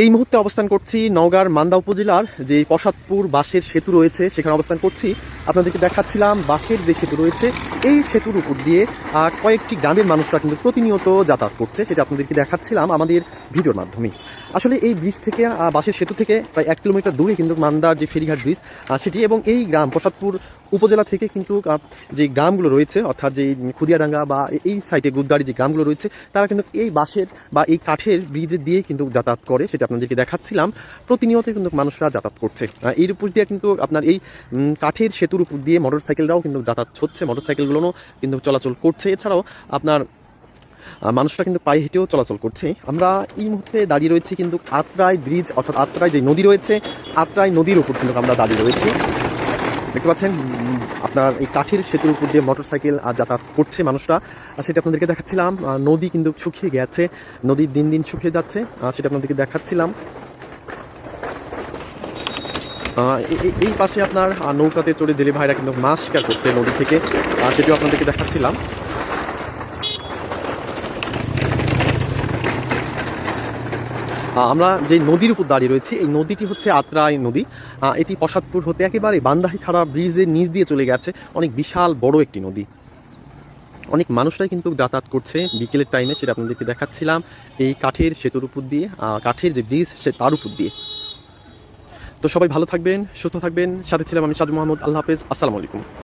এই মুহূর্তে অবস্থান করছি নওগাঁর মান্দা উপজেলার যে পশ্চাৎপুর বাঁশের সেতু রয়েছে সেখানে অবস্থান করছি। আপনাদেরকে দেখাচ্ছিলাম বাঁশের যে সেতু রয়েছে এই সেতুর উপর দিয়ে কয়েকটি গ্রামের মানুষরা কিন্তু প্রতিনিয়ত যাতায়াত করছে, সেটা আপনাদেরকে দেখাচ্ছিলাম আমাদের ভিডিওর মাধ্যমে। আসলে এই ব্রিজ থেকে বাঁশের সেতু থেকে প্রায় 1 কিলোমিটার দূরে কিন্তু মান্দার যে ফেরিঘাট ব্রিজ সেটি, এবং এই গ্রাম পশ্চাৎপুর উপজেলা থেকে কিন্তু যে গ্রামগুলো রয়েছে অর্থাৎ যে খুদিয়াডাঙ্গা বা এই সাইডে গুদগাড়ি যে গ্রামগুলো রয়েছে তারা কিন্তু এই বাঁশের বা এই কাঠের ব্রিজের দিয়ে কিন্তু যাতায়াত করে, সেটা আপনাদেরকে দেখাচ্ছিলাম। প্রতিনিয়ত কিন্তু মানুষরা যাতায়াত করছে। এর উপর দিয়ে কিন্তু আপনার এই কাঠের সেতুর উপর দিয়ে মোটরসাইকেলরাও কিন্তু যাতায়াত হচ্ছে, মোটরসাইকেলগুলোও কিন্তু চলাচল করছে। এছাড়াও আপনার মানুষরা কিন্তু পায়ে হেঁটেও চলাচল করছে। আমরা এই মুহূর্তে দাঁড়িয়ে রয়েছি কিন্তু আত্রাই ব্রিজ অর্থাৎ আত্রাই যে নদী রয়েছে আত্রাই নদীর উপর কিন্তু আমরা দাঁড়িয়ে রয়েছি। দেখতে পাচ্ছেন আপনার এই কাঠের সেতুর উপর দিয়ে মোটরসাইকেল যাতায়াত করছে মানুষরা, সেটা আপনাদেরকে দেখাচ্ছিলাম। নদী কিন্তু শুকিয়ে গেছে, নদী দিন দিন শুকিয়ে যাচ্ছে, সেটা আপনাদেরকে দেখাচ্ছিলাম। এই পাশে আপনার নৌকাতে চড়ে জেলে ভাইরা কিন্তু মাছ শিকার করছে নদী থেকে, সেটিও আপনাদেরকে দেখাচ্ছিলাম। আমরা যে নদীর উপর দাঁড়িয়ে রয়েছি এই নদীটি হচ্ছে আত্রাই নদী। এটি পশ্চাৎপুর হতে একেবারে বান্দাহিখাড়া ব্রিজের নিচ দিয়ে চলে গেছে, অনেক বিশাল বড় একটি নদী। অনেক মানুষরাই কিন্তু যাতায়াত করছে বিকেলের টাইমে, সেটা আপনাদেরকে দেখাচ্ছিলাম এই কাঠের সেতুর উপর দিয়ে, কাঠের যে ব্রিজ সে তার উপর দিয়ে। তো সবাই ভালো থাকবেন, সুস্থ থাকবেন। সাথে ছিলাম আমি সাজু মোহাম্মদ। আল্লাহ হাফেজ, আসসালামু আলাইকুম।